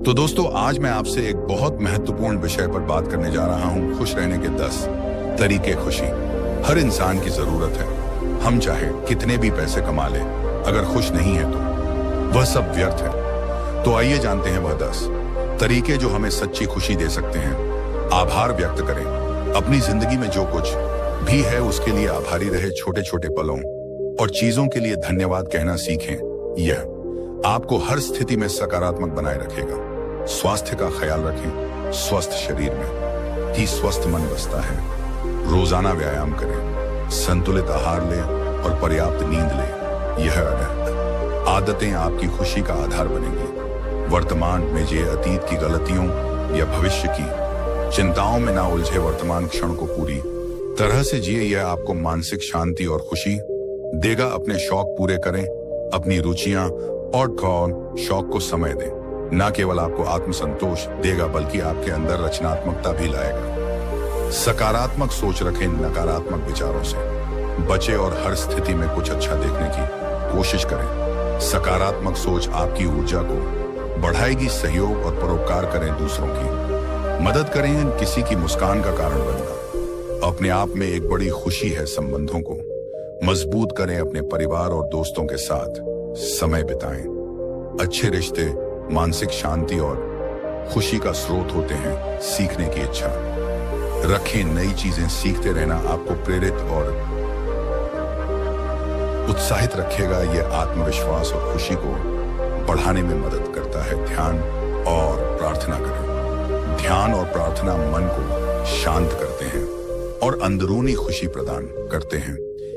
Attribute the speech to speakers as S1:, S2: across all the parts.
S1: तो दोस्तों, आज मैं आपसे एक बहुत महत्वपूर्ण विषय पर बात करने जा रहा हूं। खुश रहने के 10 तरीके। खुशी हर इंसान की जरूरत है। हम चाहे कितने भी पैसे कमा लें, अगर खुश नहीं है तो वह सब व्यर्थ है। तो आइए जानते हैं वह 10 तरीके जो हमें सच्ची खुशी दे सकते हैं। आभार व्यक्त करें। अपनी जिंदगी में जो कुछ भी है उसके लिए आभारी रहे। छोटे छोटे पलों और चीजों के लिए धन्यवाद कहना सीखें। यह आपको हर स्थिति में सकारात्मक बनाए रखेगा। स्वास्थ्य का ख्याल रखें। स्वस्थ शरीर में ही स्वस्थ मन बसता है। रोजाना व्यायाम करें, संतुलित आहार लें और पर्याप्त नींद लें। यह आदतें आपकी खुशी का आधार बनेंगी। वर्तमान में जे अतीत की गलतियों या भविष्य की चिंताओं में ना उलझे, वर्तमान क्षण को पूरी तरह से जिए। यह आपको मानसिक शांति और खुशी देगा। अपने शौक पूरे करें। अपनी रुचियां और शौक को समय दें। न केवल आपको आत्मसंतोष देगा बल्कि आपके अंदर रचनात्मकता भी लाएगा। सकारात्मक सोच रखें। नकारात्मक विचारों से बचे और हर स्थिति में कुछ अच्छा देखने की कोशिश करें। सकारात्मक सोच आपकी ऊर्जा को बढ़ाएगी। सहयोग और परोपकार करें। दूसरों की मदद करें। किसी की मुस्कान का कारण बनना अपने आप में एक बड़ी खुशी है। संबंधों को मजबूत करें। अपने परिवार और दोस्तों के साथ समय बिताएं। अच्छे रिश्ते मानसिक शांति और खुशी का स्रोत होते हैं। सीखने की इच्छा रखें। नई चीजें सीखते रहना आपको प्रेरित और उत्साहित रखेगा। यह आत्मविश्वास और खुशी को बढ़ाने में मदद करता है। ध्यान और प्रार्थना करें। ध्यान और प्रार्थना मन को शांत करते हैं और अंदरूनी खुशी प्रदान करते हैं।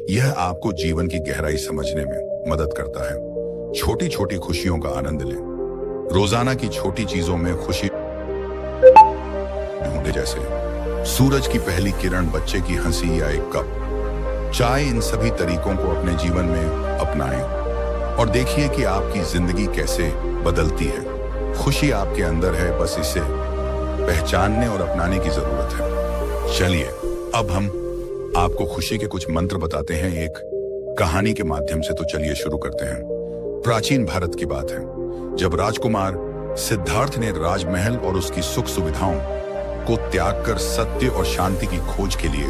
S1: यह आपको जीवन की गहराई समझने में मदद करता है। छोटी छोटी खुशियों का आनंद लें। रोजाना की छोटी चीजों में खुशी ढूंढे, जैसे सूरज की पहली किरण, बच्चे की हंसी या एक कप चाय। इन सभी तरीकों को अपने जीवन में अपनाएं और देखिए कि आपकी जिंदगी कैसे बदलती है। खुशी आपके अंदर है, बस इसे पहचानने और अपनाने की जरूरत है। चलिए अब हम आपको खुशी के कुछ मंत्र बताते हैं एक कहानी के माध्यम से। तो चलिए शुरू करते हैं। प्राचीन भारत की बात है, जब राजकुमार सिद्धार्थ ने राजमहल और उसकी सुख सुविधाओं को त्याग कर सत्य और शांति की खोज के लिए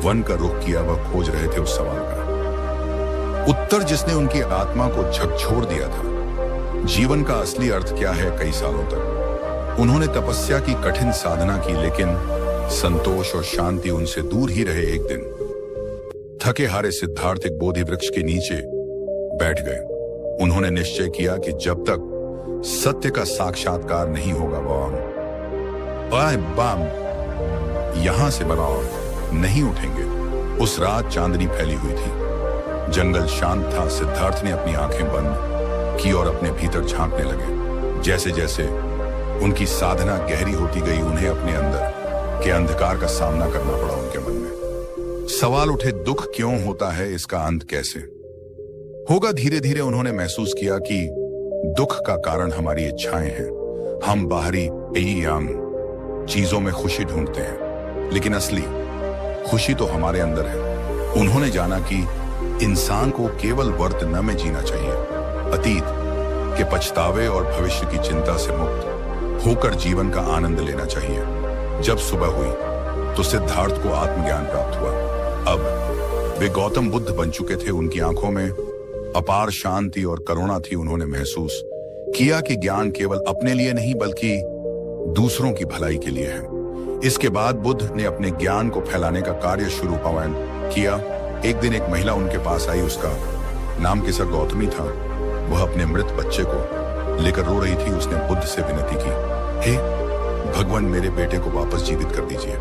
S1: वन का रुख किया। वह खोज रहे थे उस सवाल का उत्तर जिसने उनकी आत्मा को झकझोर दिया था। जीवन का असली अर्थ क्या है। कई सालों तक उन्होंने तपस्या की, कठिन साधना की, लेकिन संतोष और शांति उनसे दूर ही रहे। एक दिन थके हारे सिद्धार्थ एक बोधि वृक्ष के नीचे बैठ गए। उन्होंने निश्चय किया कि जब तक सत्य का साक्षात्कार नहीं होगा वह यहां से बनाओ नहीं उठेंगे। उस रात चांदनी फैली हुई थी। जंगल शांत था। सिद्धार्थ ने अपनी आंखें बंद की और अपने भीतर झांकने लगे। जैसे जैसे उनकी साधना गहरी होती गई, उन्हें अपने अंदर के अंधकार का सामना करना पड़ा। उनके मन में सवाल उठे, दुख क्यों होता है, इसका अंत कैसे होगा। धीरे धीरे उन्होंने महसूस किया कि दुख का कारण हमारी इच्छाएं हैं। हम बाहरी चीजों में खुशी ढूंढते हैं, लेकिन असली खुशी तो हमारे अंदर है। उन्होंने जाना कि इंसान को केवल वर्तमान में जीना चाहिए। अतीत के पछतावे और भविष्य की चिंता से मुक्त होकर जीवन का आनंद लेना चाहिए। जब सुबह हुई तो सिद्धार्थ को आत्मज्ञान प्राप्त हुआ। अब वे गौतम बुद्ध बन चुके थे। उनकी आंखों में अपार शांति और करुणा थी। उन्होंने महसूस किया कि ज्ञान केवल अपने लिए नहीं बल्कि दूसरों की भलाई के लिए है। इसके बाद बुद्ध ने अपने ज्ञान को फैलाने का कार्य शुरू किया। एक दिन एक महिला उनके पास आई। उसका नाम केसर गौतमी था। वह अपने मृत बच्चे को लेकर रो रही थी। उसने बुद्ध से विनती की, हे भगवान, मेरे बेटे को वापस जीवित कर दीजिए।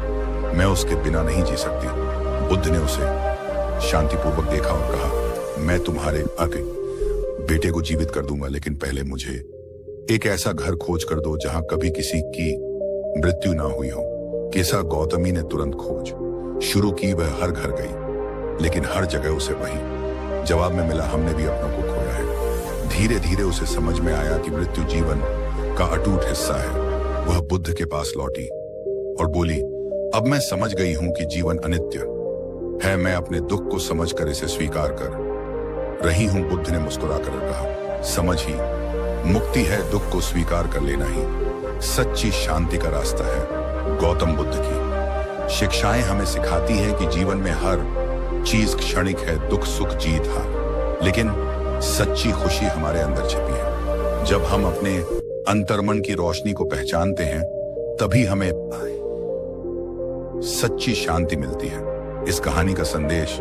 S1: मैं उसके बिना नहीं जी सकती। बुद्ध ने उसे शांतिपूर्वक देखा और कहा, मैं तुम्हारे बेटे को जीवित कर दूंगा, लेकिन पहले मुझे एक ऐसा घर खोज कर दो जहां कभी किसी की मृत्यु ना हुई हो। केसर गौतमी ने तुरंत खोज शुरू की। वह हर घर गई, लेकिन हर जगह उसे वही जवाब में मिला, हमने भी अपनों को खोया है। धीरे धीरे उसे समझ में आया कि मृत्यु जीवन का अटूट हिस्सा है। वह बुद्ध के पास लौटी और बोली, अब मैं समझ गई हूं कि जीवन अनित्य है। मैं अपने दुख को समझकर इसे स्वीकार कर रही हूं। बुद्ध ने मुस्कुराकर कहा, समझ ही मुक्ति है दुख को स्वीकार कर लेना ही सच्ची शांति का रास्ता है। गौतम बुद्ध की शिक्षाएं हमें सिखाती हैं कि जीवन में हर चीज क्षणिक है, दुख सुख जीत हार, लेकिन सच्ची खुशी हमारे अंदर छिपी है। जब हम अपने अंतर्मन की रोशनी को पहचानते हैं तभी हमें सच्ची शांति मिलती है। इस कहानी का संदेश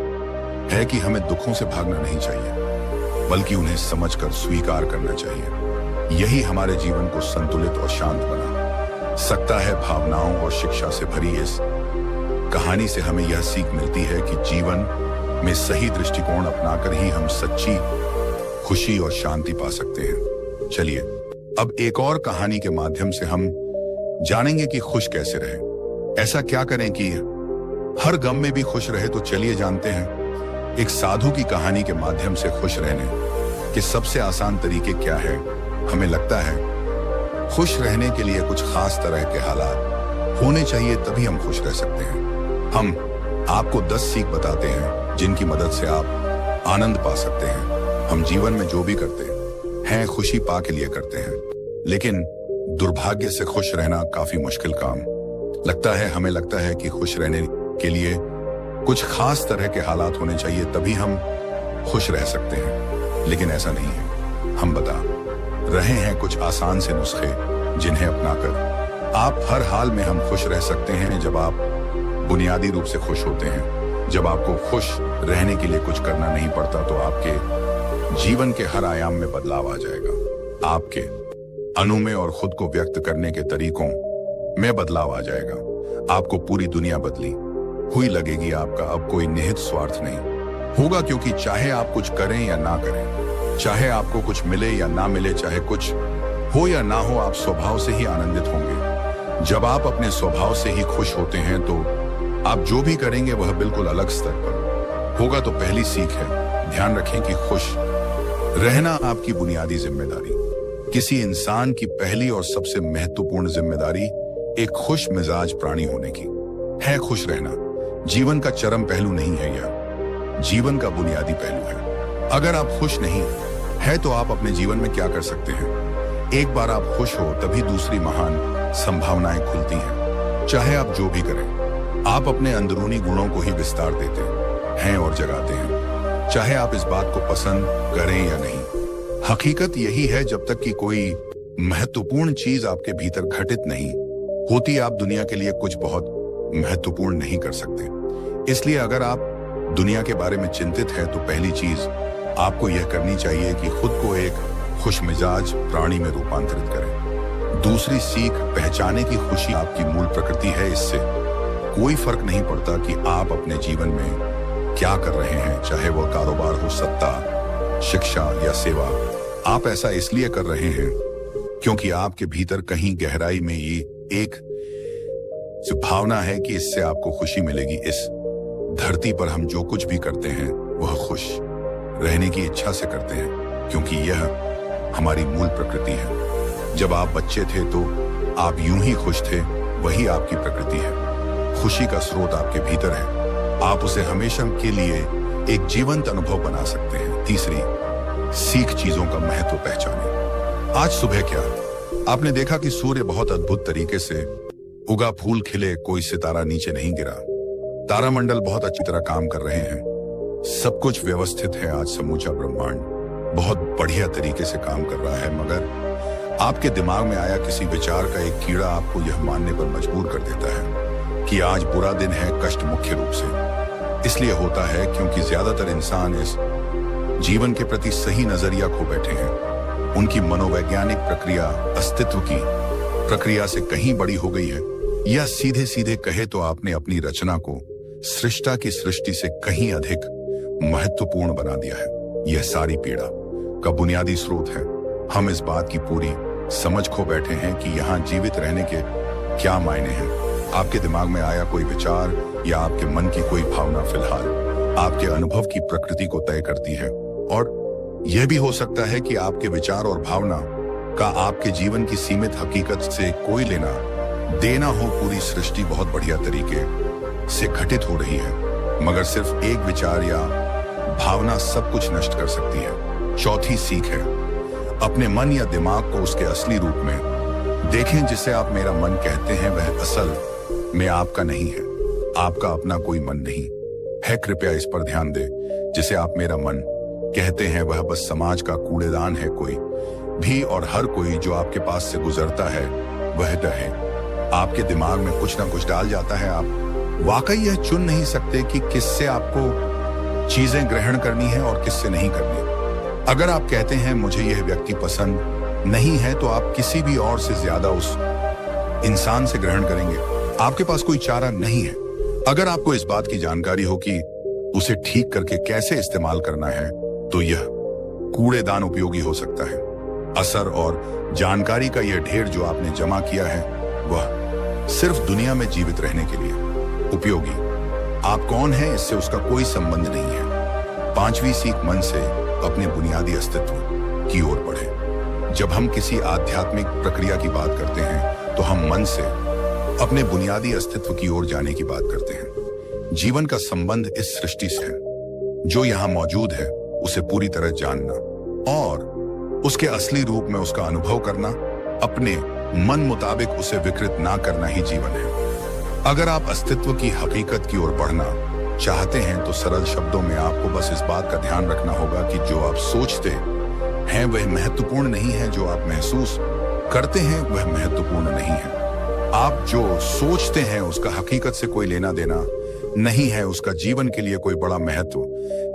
S1: है कि हमें दुखों से भागना नहीं चाहिए, बल्कि उन्हें समझकर स्वीकार करना चाहिए। यही हमारे जीवन को संतुलित और शांत बना सकता है। भावनाओं और शिक्षा से भरी इस कहानी से हमें यह सीख मिलती है कि जीवन में सही दृष्टिकोण अपनाकर ही हम सच्ची खुशी और शांति पा सकते हैं। चलिए अब एक और कहानी के माध्यम से हम जानेंगे कि खुश कैसे रहे। ऐसा क्या करें कि हर गम में भी खुश रहे। तो चलिए जानते हैं एक साधु की कहानी के माध्यम से खुश रहने के सबसे आसान तरीके क्या है। हमें लगता है खुश रहने के लिए कुछ खास तरह के हालात होने चाहिए, तभी हम खुश रह सकते हैं। हम आपको 10 सीख बताते हैं जिनकी मदद से आप आनंद पा सकते हैं। हम जीवन में जो भी करते हैं खुशी पा के लिए करते हैं, लेकिन दुर्भाग्य से खुश रहना काफी मुश्किल काम लगता है। हमें लगता है कि खुश रहने के लिए कुछ खास तरह के हालात होने चाहिए, तभी हम खुश रह सकते हैं, लेकिन ऐसा नहीं है। हम बता रहे हैं कुछ आसान से नुस्खे जिन्हें अपनाकर आप हर हाल में हम खुश रह सकते हैं। जब आप बुनियादी रूप से खुश होते हैं, जब आपको खुश रहने के लिए कुछ करना नहीं पड़ता, तो आपके जीवन के हर आयाम में बदलाव आ जाएगा। आपके अनु में और खुद को व्यक्त करने के तरीकों में बदलाव आ जाएगा। आपको पूरी दुनिया बदली हुई लगेगी। आपका अब कोई निहित स्वार्थ नहीं होगा, क्योंकि चाहे आप कुछ करें या ना करें, चाहे आपको कुछ मिले या ना मिले, चाहे कुछ हो या ना हो, आप स्वभाव से ही आनंदित होंगे। जब आप अपने स्वभाव से ही खुश होते हैं तो आप जो भी करेंगे वह बिल्कुल अलग स्तर पर होगा। तो पहली सीख है, ध्यान रखें कि खुश रहना आपकी बुनियादी जिम्मेदारी। किसी इंसान की पहली और सबसे महत्वपूर्ण जिम्मेदारी एक खुश मिजाज प्राणी होने की है। खुश रहना जीवन का चरम पहलू नहीं है, यह जीवन का बुनियादी पहलू है। अगर आप खुश नहीं है तो आप अपने जीवन में क्या कर सकते हैं? एक बार आप खुश हो तभी दूसरी महान संभावनाएं खुलती हैं। चाहे आप जो भी करें, आप अपने अंदरूनी गुणों को ही विस्तार देते हैं और जगाते हैं, चाहे आप इस बात को पसंद करें या नहीं। हकीकत यही है, जब तक कि कोई महत्वपूर्ण चीज आपके भीतर घटित नहीं होती, आप दुनिया के लिए कुछ बहुत महत्वपूर्ण नहीं कर सकते। इसलिए अगर आप दुनिया के बारे में चिंतित हैं तो पहली चीज आपको यह करनी चाहिए कि खुद को एक खुशमिजाज प्राणी में रूपांतरित करें। दूसरी सीख, पहचाने की खुशी आपकी मूल प्रकृति है। इससे कोई फर्क नहीं पड़ता कि आप अपने जीवन में क्या कर रहे हैं, चाहे वह कारोबार हो, सत्ता, शिक्षा या सेवा। आप ऐसा इसलिए कर रहे हैं क्योंकि आपके भीतर कहीं गहराई में ये एक भावना है कि इससे आपको खुशी मिलेगी। इस धरती पर हम जो कुछ भी करते हैं वह खुश रहने की इच्छा से करते हैं, क्योंकि यह हमारी मूल प्रकृति है। जब आप बच्चे थे तो आप यूं ही खुश थे, वही आपकी प्रकृति है। खुशी का स्रोत आपके भीतर है। आप उसे हमेशा के लिए एक जीवंत अनुभव बना सकते हैं। तीसरी सीख, चीजों का महत्व पहचाने। आज सुबह क्या आपने देखा कि सूर्य बहुत अद्भुत तरीके से उगा, फूल खिले, कोई सितारा नीचे नहीं गिरा। तारामंडल बहुत अच्छी तरह काम कर रहे हैं, सब कुछ व्यवस्थित है। आज समूचा ब्रह्मांड बहुत बढ़िया तरीके से काम कर रहा है, मगर आपके दिमाग में आया किसी विचार का एक कीड़ा आपको यह मानने पर मजबूर कर देता है कि आज बुरा दिन है। कष्ट मुख्य रूप से इसलिए होता है क्योंकि ज्यादातर इंसान इस जीवन के प्रति सही नजरिया खो बैठे हैं। उनकी मनोवैज्ञानिक प्रक्रिया अस्तित्व की प्रक्रिया से कहीं बड़ी हो गई है, या सीधे सीधे कहे तो आपने अपनी रचना को सृष्टा की सृष्टि से कहीं अधिक महत्वपूर्ण बना दिया है। यह सारी पीड़ा का बुनियादी स्रोत है। हम इस बात की पूरी समझ खो बैठे हैं कि यहाँ जीवित रहने के क्या मायने हैं। आपके दिमाग में आया कोई विचार या आपके मन की कोई भावना फिलहाल आपके अनुभव की प्रकृति को तय करती है, और यह भी हो सकता है कि आपके विचार और भावना का आपके जीवन की सीमित हकीकत से कोई लेना देना हो। पूरी सृष्टि बहुत बढ़िया तरीके से घटित हो रही है, मगर सिर्फ एक विचार या भावना सब कुछ नष्ट कर सकती है। चौथी सीख है, अपने मन या दिमाग को उसके असली रूप में देखें। जिसे आप मेरा मन कहते हैं वह असल में आपका नहीं है, आपका अपना कोई मन नहीं है। कृपया इस पर ध्यान दें। जिसे आप मेरा मन कहते हैं वह बस समाज का कूड़ेदान है। कोई भी और हर कोई जो आपके पास से गुजरता है वह रहे आपके दिमाग में कुछ ना कुछ डाल जाता है। आप वाकई यह चुन नहीं सकते कि किससे आपको चीजें ग्रहण करनी है और किससे नहीं करनी। अगर आप कहते हैं मुझे यह व्यक्ति पसंद नहीं है, तो आप किसी भी और से ज्यादा उस इंसान से ग्रहण करेंगे। आपके पास कोई चारा नहीं है। अगर आपको इस बात की जानकारी हो कि उसे ठीक करके कैसे इस्तेमाल करना है, तो यह कूड़ेदान उपयोगी हो सकता है। असर और जानकारी का यह ढेर जो आपने जमा किया है वह सिर्फ दुनिया में जीवित रहने के लिए उपयोगी। आप कौन हैं इससे उसका कोई संबंध नहीं है। पांचवी सीख, मन से अपने बुनियादी अस्तित्व की ओर बढ़े। जब हम किसी आध्यात्मिक प्रक्रिया की बात करते हैं तो हम मन से अपने बुनियादी अस्तित्व की ओर जाने की बात करते हैं। जीवन का संबंध इस सृष्टि से है, जो यहाँ मौजूद है उसे पूरी तरह जानना और उसके असली रूप में उसका अनुभव करना, अपने मन मुताबिक उसे विकृत ना करना ही जीवन है। अगर आप अस्तित्व की हकीकत की ओर बढ़ना चाहते हैं तो सरल शब्दों में आपको बस इस बात का ध्यान रखना होगा कि जो आप सोचते हैं वह महत्वपूर्ण नहीं है, जो आप महसूस करते हैं वह महत्वपूर्ण नहीं है। आप जो सोचते हैं उसका हकीकत से कोई लेना देना नहीं है, उसका जीवन के लिए कोई बड़ा महत्व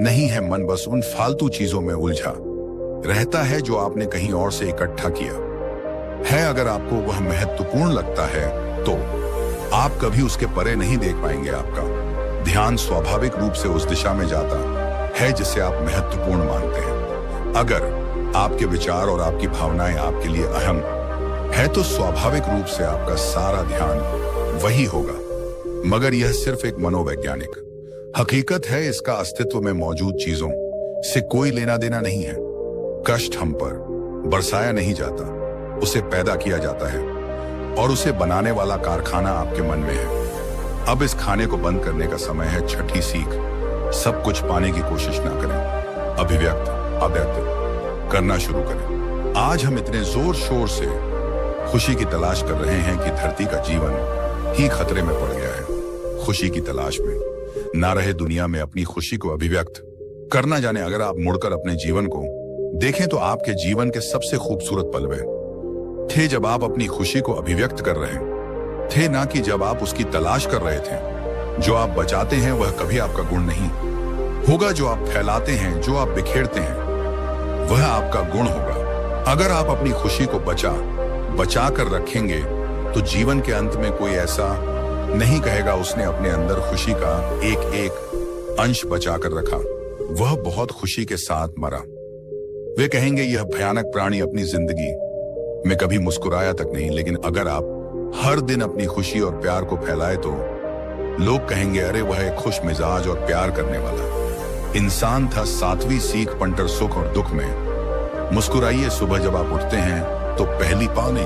S1: नहीं है। मन बस उन फालतू चीजों में उलझा रहता है जो आपने कहीं और से इकट्ठा किया है। अगर आपको वह महत्वपूर्ण लगता है तो आप कभी उसके परे नहीं देख पाएंगे। आपका ध्यान स्वाभाविक रूप से उस दिशा में जाता है जिसे आप महत्वपूर्ण मानते हैं। अगर आपके विचार और आपकी भावनाएं आपके लिए अहम है तो स्वाभाविक रूप से आपका सारा ध्यान वही होगा। मगर यह सिर्फ एक मनोवैज्ञानिक हकीकत है। इसका अस्तित्व में मौजूद चीजों से कोई लेना देना नहीं है। कष्ट हम पर बरसाया नहीं जाता, उसे पैदा किया जाता है और उसे बनाने वाला कारखाना आपके मन में है। अब इस खाने को बंद करने का समय है। छठी सीख, सब कुछ पाने की कोशिश ना करें, अभिव्यक्त अव्यक्त करना शुरू करें। आज हम इतने जोर शोर से खुशी की तलाश कर रहे हैं कि धरती का जीवन ही खतरे में पड़ गया है। खुशी की तलाश में ना रहे दुनिया में अपनी खुशी को अभिव्यक्त करना जाने। अगर आप मुड़कर अपने जीवन को देखें तो आपके जीवन के सबसे खूबसूरत पल वे थे जब आप अपनी खुशी को अभिव्यक्त कर रहे थे, ना कि जब आप उसकी तलाश कर रहे थे। जो आप बचाते हैं वह कभी आपका गुण नहीं होगा, जो आप फैलाते हैं, जो आप बिखेरते हैं वह आपका गुण होगा। अगर आप अपनी खुशी को बचा कर रखेंगे तो जीवन के अंत में कोई ऐसा नहीं कहेगा उसने अपने अंदर खुशी का एक एक अंश बचा कर रखा, वह बहुत खुशी के साथ मरा। वे कहेंगे यह भयानक प्राणी अपनी जिंदगी में कभी मुस्कुराया तक नहीं। लेकिन अगर आप हर दिन अपनी खुशी और प्यार को फैलाए तो लोग कहेंगे अरे वह एक खुश मिजाज और प्यार करने वाला इंसान था। सातवीं सीख, पंटर सुख और दुख में मुस्कुराइए। सुबह जब आप उठते हैं तो पहली पहली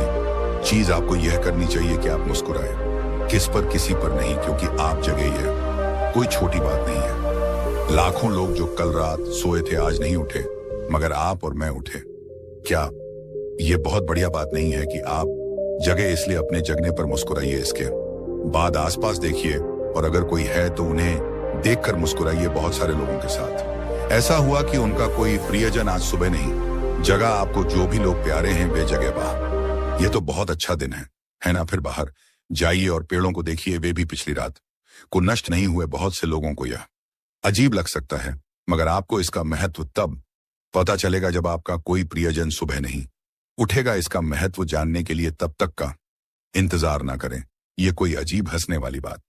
S1: चीज आपको यह करनी चाहिए कि आप मुस्कुराए। किस पर? किसी पर नहीं, क्योंकि आप जगे ही है। कोई छोटी बात नहीं है। लाखों लोग जो कल रात सोए थे आज नहीं उठे, मगर आप और मैं उठे। क्या यह बहुत बढ़िया बात नहीं है कि आप जगे, इसलिए अपने जगने पर मुस्कुराइए। इसके बाद आसपास देखिए और अगर कोई है तो उन्हें देखकर मुस्कुराइए। बहुत सारे लोगों के साथ ऐसा हुआ कि उनका कोई प्रियजन आज सुबह नहीं जगा। आपको जो भी लोग प्यारे हैं वे जगह बाहर। यह तो बहुत अच्छा दिन है ना? फिर बाहर जाइए और पेड़ों को देखिए, वे भी पिछली रात को नष्ट नहीं हुए। बहुत से लोगों को यह अजीब लग सकता है, मगर आपको इसका महत्व तब पता चलेगा जब आपका कोई प्रियजन सुबह नहीं उठेगा। इसका महत्व जानने के लिए तब तक का इंतजार ना करें। यह कोई अजीब हंसने वाली बात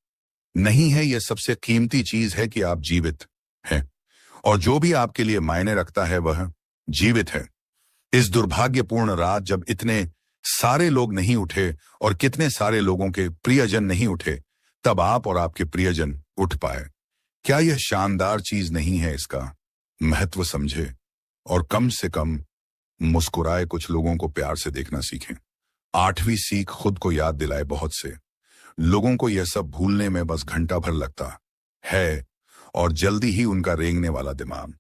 S1: नहीं है। यह सबसे कीमती चीज है कि आप जीवित हैं और जो भी आपके लिए मायने रखता है वह जीवित है। इस दुर्भाग्यपूर्ण रात जब इतने सारे लोग नहीं उठे और कितने सारे लोगों के प्रियजन नहीं उठे, तब आप और आपके प्रियजन उठ पाए। क्या यह शानदार चीज नहीं है? इसका महत्व समझे और कम से कम मुस्कुराए। कुछ लोगों को प्यार से देखना सीखें। आठवीं सीख, खुद को याद दिलाए। बहुत से लोगों को यह सब भूलने में बस घंटा भर लगता है और जल्दी ही उनका रेंगने वाला दिमाग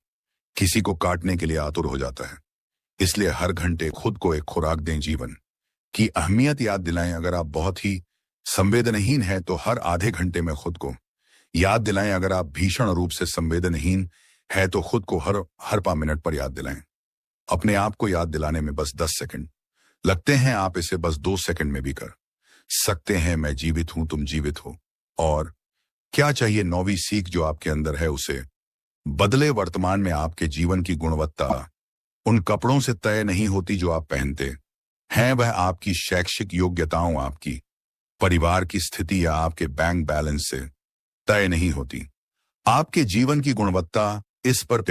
S1: किसी को काटने के लिए आतुर हो जाता है। इसलिए हर घंटे खुद को एक खुराक दें, जीवन की अहमियत याद दिलाएं। अगर आप बहुत ही संवेदनहीन हैं तो हर आधे घंटे में खुद को याद दिलाएं। अगर आप भीषण रूप से संवेदनहीन है तो खुद को हर हर 5 मिनट पर याद दिलाएं। अपने आप को याद दिलाने में बस 10 सेकंड लगते हैं, आप इसे बस 2 सेकंड में भी कर सकते हैं। मैं जीवित हूं, तुम जीवित हो। और क्या चाहिए? 9वीं सीख जो आपके अंदर है उसे बदले। वर्तमान में आपके जीवन की गुणवत्ता उन कपड़ों से तय नहीं होती जो आप पहनते हैं, वह आपकी शैक्षिक योग्यताओं, आपकी परिवार की स्थिति या आपके बैंक बैलेंस से तय नहीं होती। आपके जीवन की गुणवत्ता इस पर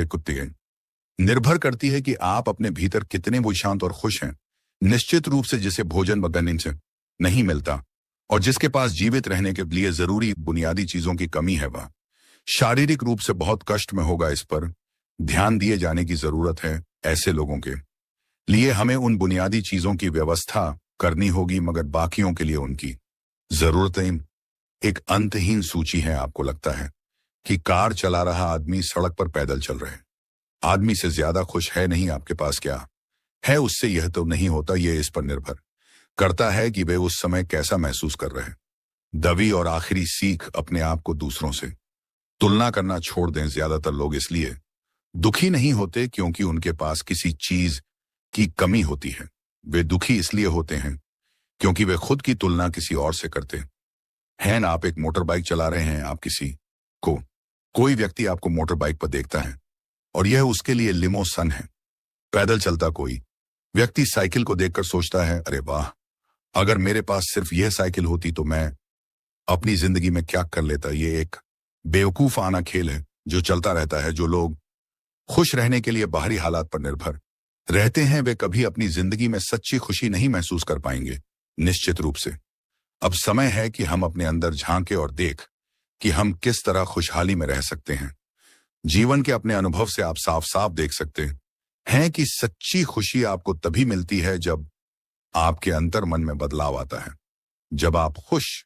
S1: निर्भर करती है कि आप अपने भीतर कितने वो शांत और खुश हैं। निश्चित रूप से जिसे भोजन वगैरह से नहीं मिलता और जिसके पास जीवित रहने के लिए जरूरी बुनियादी चीजों की कमी है, वह शारीरिक रूप से बहुत कष्ट में होगा। इस पर ध्यान दिए जाने की जरूरत है। ऐसे लोगों के लिए हमें उन बुनियादी चीजों की व्यवस्था करनी होगी, मगर बाकियों के लिए उनकी जरूरतें एक अंतहीन सूची है। आपको लगता है कि कार चला रहा आदमी सड़क पर पैदल चल रहे आदमी से ज्यादा खुश है नहीं। आपके पास क्या है उससे यह तो नहीं होता। यह इस पर निर्भर करता है कि वे उस समय कैसा महसूस कर रहे हैं। 10वीं और आखिरी सीख, अपने आप को दूसरों से तुलना करना छोड़ दें। ज्यादातर लोग इसलिए दुखी नहीं होते क्योंकि उनके पास किसी चीज की कमी होती है। वे दुखी इसलिए होते हैं क्योंकि वे खुद की तुलना किसी और से करते हैं। आप एक मोटर बाइक चला रहे हैं, आप किसी को कोई व्यक्ति आपको मोटर बाइक पर देखता है और यह उसके लिए लिमो सन है। पैदल चलता कोई व्यक्ति साइकिल को देखकर सोचता है, अरे वाह, अगर मेरे पास सिर्फ यह साइकिल होती तो मैं अपनी जिंदगी में क्या कर लेता। ये एक बेवकूफाना खेल है जो चलता रहता है। जो लोग खुश रहने के लिए बाहरी हालात पर निर्भर रहते हैं, वे कभी अपनी जिंदगी में सच्ची खुशी नहीं महसूस कर पाएंगे। निश्चित रूप से अब समय है कि हम अपने अंदर झांके और देख कि हम किस तरह खुशहाली में रह सकते हैं। जीवन के अपने अनुभव से आप साफ साफ देख सकते हैं कि सच्ची खुशी आपको तभी मिलती है जब आपके अंतर मन में बदलाव आता है। जब आप खुश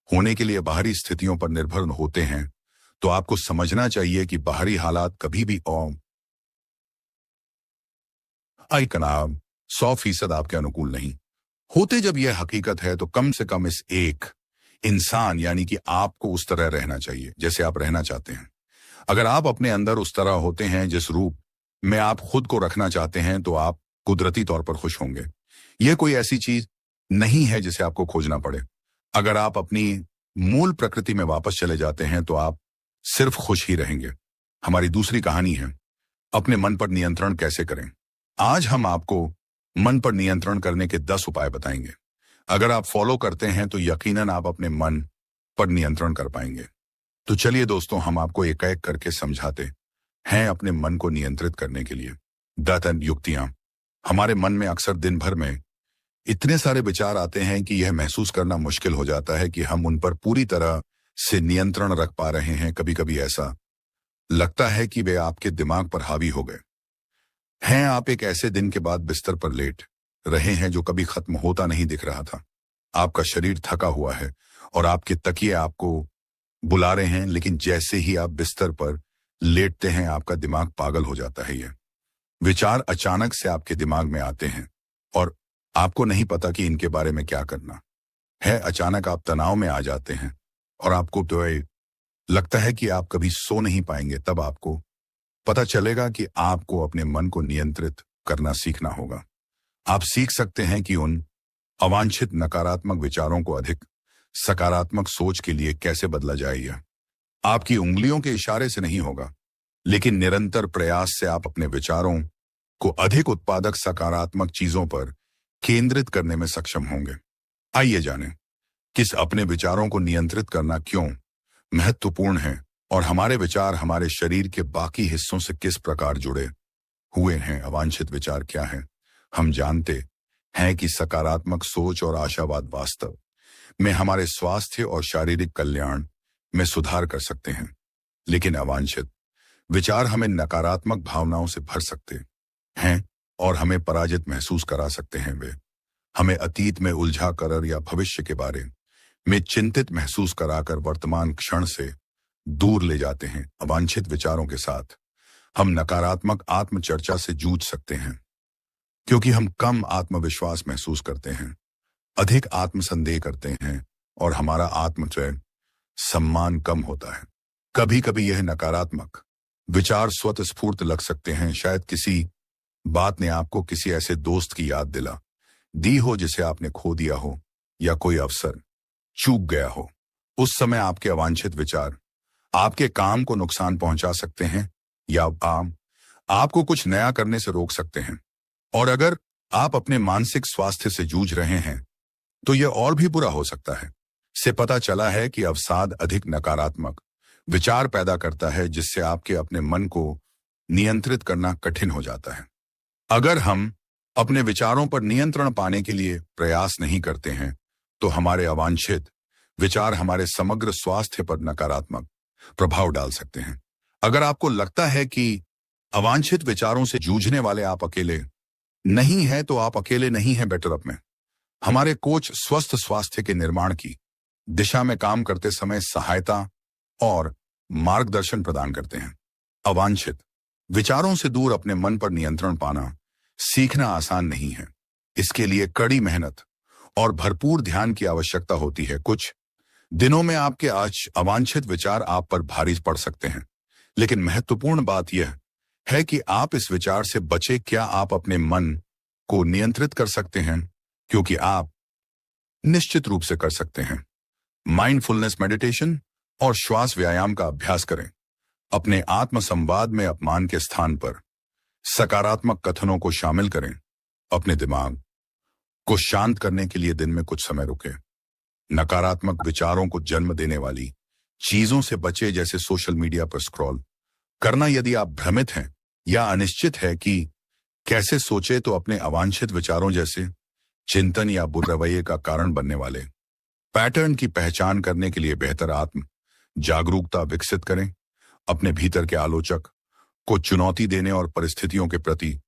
S1: होने के लिए बाहरी स्थितियों पर निर्भर होते हैं तो आपको समझना चाहिए कि बाहरी हालात कभी भी 100% आपके अनुकूल नहीं होते। जब यह हकीकत है तो कम से कम इस एक इंसान यानी कि आपको उस तरह रहना चाहिए जैसे आप रहना चाहते हैं। अगर आप अपने अंदर उस तरह होते हैं जिस रूप में आप खुद को रखना चाहते हैं तो आप कुदरती तौर पर खुश होंगे। यह कोई ऐसी चीज नहीं है जिसे आपको खोजना पड़े। अगर आप अपनी मूल प्रकृति में वापस चले जाते हैं तो आप सिर्फ खुश ही रहेंगे। हमारी दूसरी कहानी है अपने मन पर नियंत्रण कैसे करें। आज हम आपको मन पर नियंत्रण करने के 10 उपाय बताएंगे। अगर आप फॉलो करते हैं तो यकीनन आप अपने मन पर नियंत्रण कर पाएंगे। तो चलिए दोस्तों, हम आपको एक एक करके समझाते हैं अपने मन को नियंत्रित करने के लिए 10 युक्तियां। हमारे मन में अक्सर दिन भर में इतने सारे विचार आते हैं कि यह महसूस करना मुश्किल हो जाता है कि हम उन पर पूरी तरह से नियंत्रण रख पा रहे हैं। कभी कभी ऐसा लगता है कि वे आपके दिमाग पर हावी हो गए हैं। आप एक ऐसे दिन के बाद बिस्तर पर लेट रहे हैं जो कभी खत्म होता नहीं दिख रहा था। आपका शरीर थका हुआ है और आपके तकिए आपको बुला रहे हैं, लेकिन जैसे ही आप बिस्तर पर लेटते हैं आपका दिमाग पागल हो जाता है। यह विचार अचानक से आपके दिमाग में आते हैं और आपको नहीं पता कि इनके बारे में क्या करना है। अचानक आप तनाव में आ जाते हैं और आपको तो लगता है कि आप कभी सो नहीं पाएंगे। तब आपको पता चलेगा कि आपको अपने मन को नियंत्रित करना सीखना होगा। आप सीख सकते हैं कि उन अवांछित नकारात्मक विचारों को अधिक सकारात्मक सोच के लिए कैसे बदला जाए। यह आपकी उंगलियों के इशारे से नहीं होगा, लेकिन निरंतर प्रयास से आप अपने विचारों को अधिक उत्पादक सकारात्मक चीजों पर केंद्रित करने में सक्षम होंगे। आइए जानें किस अपने विचारों को नियंत्रित करना क्यों महत्वपूर्ण है और हमारे विचार हमारे शरीर के बाकी हिस्सों से किस प्रकार जुड़े हुए हैं। अवांछित विचार क्या है? हम जानते हैं कि सकारात्मक सोच और आशावाद वास्तव में हमारे स्वास्थ्य और शारीरिक कल्याण में सुधार कर सकते हैं, लेकिन अवांछित विचार हमें नकारात्मक भावनाओं से भर सकते हैं और हमें पराजित महसूस करा सकते हैं। वे हमें अतीत में उलझा कर या भविष्य के बारे में चिंतित महसूस कराकर वर्तमान क्षण से दूर ले जाते हैं। अवांछित विचारों के साथ हम नकारात्मक आत्मचर्चा से जूझ सकते हैं क्योंकि हम कम आत्मविश्वास महसूस करते हैं, अधिक आत्मसंदेह करते हैं और हमारा आत्मचयन सम्मान कम होता है। कभी कभी यह नकारात्मक विचार स्वतःस्फूर्त लग सकते हैं। शायद किसी बात ने आपको किसी ऐसे दोस्त की याद दिला दी हो जिसे आपने खो दिया हो, या कोई अवसर चूक गया हो। उस समय आपके अवांछित विचार आपके काम को नुकसान पहुंचा सकते हैं या आपको कुछ नया करने से रोक सकते हैं। और अगर आप अपने मानसिक स्वास्थ्य से जूझ रहे हैं तो यह और भी बुरा हो सकता है। से पता चला है कि अवसाद अधिक नकारात्मक विचार पैदा करता है, जिससे आपके अपने मन को नियंत्रित करना कठिन हो जाता है। अगर हम अपने विचारों पर नियंत्रण पाने के लिए प्रयास नहीं करते हैं तो हमारे अवांछित विचार हमारे समग्र स्वास्थ्य पर नकारात्मक प्रभाव डाल सकते हैं। अगर आपको लगता है कि अवांछित विचारों से जूझने वाले आप अकेले नहीं हैं, तो आप अकेले नहीं हैं। बेटरअप में हमारे कोच स्वस्थ स्वास्थ्य के निर्माण की दिशा में काम करते समय सहायता और मार्गदर्शन प्रदान करते हैं। अवांछित विचारों से दूर अपने मन पर नियंत्रण पाना सीखना आसान नहीं है। इसके लिए कड़ी मेहनत और भरपूर ध्यान की आवश्यकता होती है। कुछ दिनों में आपके आज अवांछित विचार आप पर भारी पड़ सकते हैं, लेकिन महत्वपूर्ण बात यह है कि आप इस विचार से बचे। क्या आप अपने मन को नियंत्रित कर सकते हैं? क्योंकि आप निश्चित रूप से कर सकते हैं। माइंडफुलनेस मेडिटेशन और श्वास व्यायाम का अभ्यास करें। अपने आत्म संवाद में अपमान के स्थान पर सकारात्मक कथनों को शामिल करें। अपने दिमाग को शांत करने के लिए दिन में कुछ समय रुकें। नकारात्मक विचारों को जन्म देने वाली चीजों से बचे, जैसे सोशल मीडिया पर स्क्रॉल करना। यदि आप भ्रमित हैं या अनिश्चित है कि कैसे सोचे, तो अपने अवांछित विचारों जैसे चिंतन या बुरे रवैये का कारण बनने वाले पैटर्न की पहचान करने के लिए बेहतर आत्म जागरूकता विकसित करें। अपने भीतर के आलोचक को चुनौती देने और परिस्थितियों के प्रति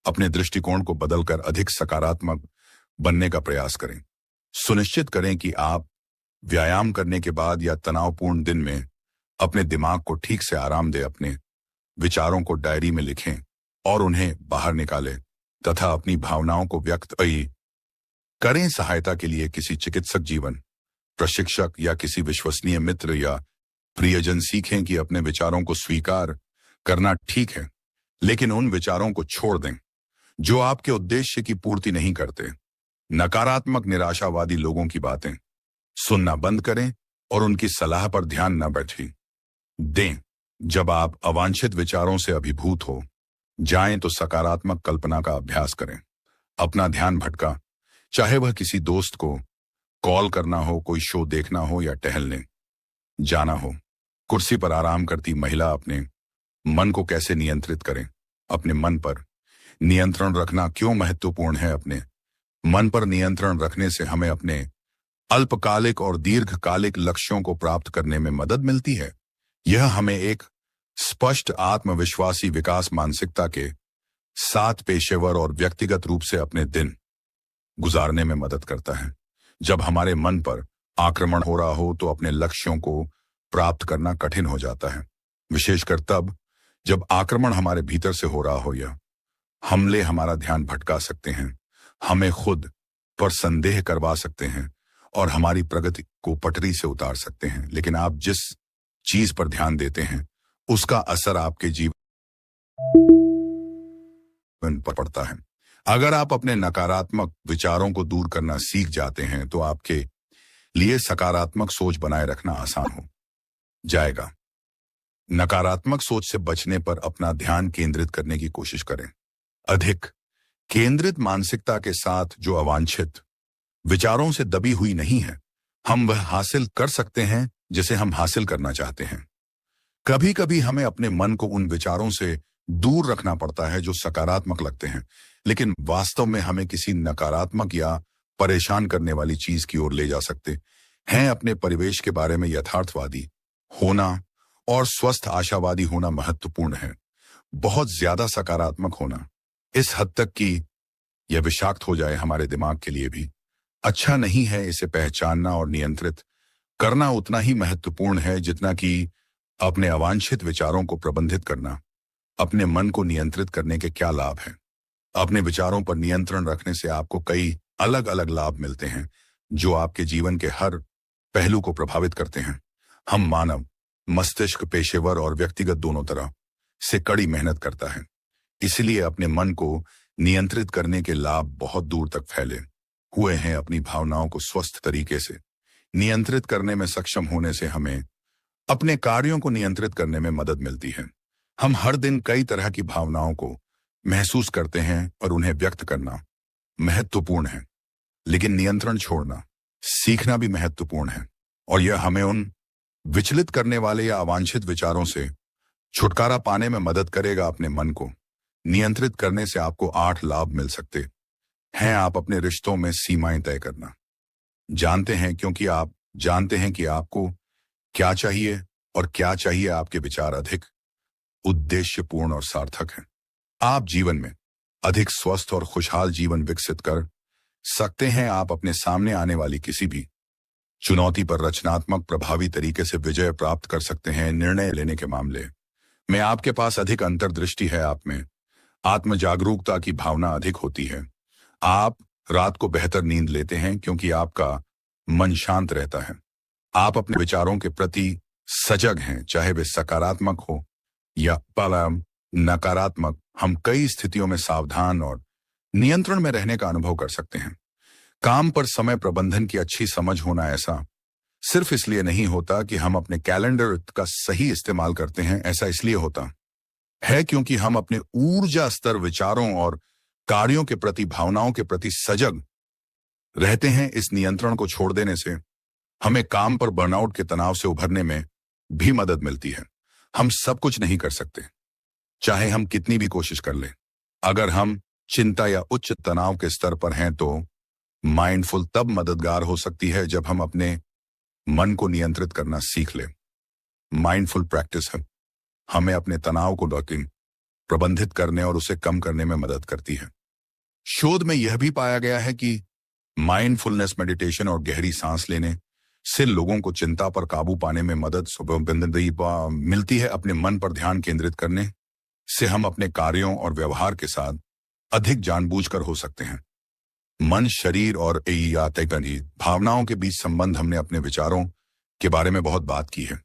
S1: अपने दृष्टिकोण को बदलकर अधिक सकारात्मक बनने का प्रयास करें। सुनिश्चित करें कि आप व्यायाम करने के बाद या तनावपूर्ण दिन में अपने दिमाग को ठीक से आराम दें। अपने विचारों को डायरी में लिखें और उन्हें बाहर निकालें तथा अपनी भावनाओं को व्यक्त करें। सहायता के लिए किसी चिकित्सक, जीवन प्रशिक्षक या किसी विश्वसनीय मित्र या प्रियजन सीखें कि अपने विचारों को स्वीकार करना ठीक है, लेकिन उन विचारों को छोड़ दें जो आपके उद्देश्य की पूर्ति नहीं करते। नकारात्मक निराशावादी लोगों की बातें सुनना बंद करें और उनकी सलाह पर ध्यान न बैठें दें। जब आप अवांछित विचारों से अभिभूत हो जाएं तो सकारात्मक कल्पना का अभ्यास करें। अपना ध्यान भटका, चाहे वह किसी दोस्त को कॉल करना हो, कोई शो देखना हो या टहलने जाना हो। कुर्सी पर आराम करती महिला अपने मन को कैसे नियंत्रित करें? अपने मन पर नियंत्रण रखना क्यों महत्वपूर्ण है? अपने मन पर नियंत्रण रखने से हमें अपने अल्पकालिक और दीर्घकालिक लक्ष्यों को प्राप्त करने में मदद मिलती है। यह हमें एक स्पष्ट आत्मविश्वासी विकास मानसिकता के साथ पेशेवर और व्यक्तिगत रूप से अपने दिन गुजारने में मदद करता है। जब हमारे मन पर आक्रमण हो रहा हो तो अपने लक्ष्यों को प्राप्त करना कठिन हो जाता है, विशेषकर तब जब आक्रमण हमारे भीतर से हो रहा हो या हमले हमारा ध्यान भटका सकते हैं, हमें खुद पर संदेह करवा सकते हैं और हमारी प्रगति को पटरी से उतार सकते हैं। लेकिन आप जिस चीज पर ध्यान देते हैं उसका असर आपके जीवन पर पड़ता है। अगर आप अपने नकारात्मक विचारों को दूर करना सीख जाते हैं तो आपके लिए सकारात्मक सोच बनाए रखना आसान हो जाएगा। नकारात्मक सोच से बचने पर अपना ध्यान केंद्रित करने की कोशिश करें। अधिक केंद्रित मानसिकता के साथ जो अवांछित विचारों से दबी हुई नहीं है, हम वह हासिल कर सकते हैं जिसे हम हासिल करना चाहते हैं। कभी कभी हमें अपने मन को उन विचारों से दूर रखना पड़ता है जो सकारात्मक लगते हैं, लेकिन वास्तव में हमें किसी नकारात्मक या परेशान करने वाली चीज की ओर ले जा सकते हैं। अपने परिवेश के बारे में यथार्थवादी होना और स्वस्थ आशावादी होना महत्वपूर्ण है। बहुत ज्यादा सकारात्मक होना इस हद तक कि यह विषाक्त हो जाए हमारे दिमाग के लिए भी अच्छा नहीं है। इसे पहचानना और नियंत्रित करना उतना ही महत्वपूर्ण है जितना कि अपने अवांछित विचारों को प्रबंधित करना। अपने मन को नियंत्रित करने के क्या लाभ हैं? अपने विचारों पर नियंत्रण रखने से आपको कई अलग अलग लाभ मिलते हैं जो आपके जीवन के हर पहलू को प्रभावित करते हैं। हम मानव मस्तिष्क पेशेवर और व्यक्तिगत दोनों तरह से कड़ी मेहनत करता है, इसलिए अपने मन को नियंत्रित करने के लाभ बहुत दूर तक फैले हुए हैं। अपनी भावनाओं को स्वस्थ तरीके से नियंत्रित करने में सक्षम होने से हमें अपने कार्यों को नियंत्रित करने में मदद मिलती है। हम हर दिन कई तरह की भावनाओं को महसूस करते हैं और उन्हें व्यक्त करना महत्वपूर्ण है, लेकिन नियंत्रण छोड़ना सीखना भी महत्वपूर्ण है, और यह हमें उन विचलित करने वाले या अवांछित विचारों से छुटकारा पाने में मदद करेगा। अपने मन को नियंत्रित करने से आपको 8 लाभ मिल सकते हैं। आप अपने रिश्तों में सीमाएं तय करना जानते हैं, क्योंकि आप जानते हैं कि आपको क्या चाहिए और क्या चाहिए। आपके विचार अधिक उद्देश्यपूर्ण और सार्थक हैं। आप जीवन में अधिक स्वस्थ और खुशहाल जीवन विकसित कर सकते हैं। आप अपने सामने आने वाली किसी भी चुनौती पर रचनात्मक प्रभावी तरीके से विजय प्राप्त कर सकते हैं। निर्णय लेने के मामले में आपके पास अधिक अंतर्दृष्टि है। आप में आत्म जागरूकता की भावना अधिक होती है। आप रात को बेहतर नींद लेते हैं क्योंकि आपका मन शांत रहता है। आप अपने विचारों के प्रति सजग हैं, चाहे वे सकारात्मक हो या नकारात्मक। हम कई स्थितियों में सावधान और नियंत्रण में रहने का अनुभव कर सकते हैं। काम पर समय प्रबंधन की अच्छी समझ होना ऐसा सिर्फ इसलिए नहीं होता कि हम अपने कैलेंडर का सही इस्तेमाल करते हैं। ऐसा इसलिए होता है क्योंकि हम अपने ऊर्जा स्तर, विचारों और कार्यों के प्रति, भावनाओं के प्रति सजग रहते हैं। इस नियंत्रण को छोड़ देने से हमें काम पर बर्नआउट के तनाव से उभरने में भी मदद मिलती है। हम सब कुछ नहीं कर सकते, चाहे हम कितनी भी कोशिश कर लें। अगर हम चिंता या उच्च तनाव के स्तर पर हैं तो माइंडफुल तब मददगार हो सकती है जब हम अपने मन को नियंत्रित करना सीख लें। माइंडफुल प्रैक्टिस हमें अपने तनाव को प्रबंधित करने और उसे कम करने में मदद करती है। शोध में यह भी पाया गया है कि माइंडफुलनेस मेडिटेशन और गहरी सांस लेने से लोगों को चिंता पर काबू पाने में मदद मिलती है। अपने मन पर ध्यान केंद्रित करने से हम अपने कार्यों और व्यवहार के साथ अधिक जानबूझकर हो सकते हैं। मन, शरीर और भावनाओं के बीच संबंध। हमने अपने विचारों के बारे में बहुत बात की है,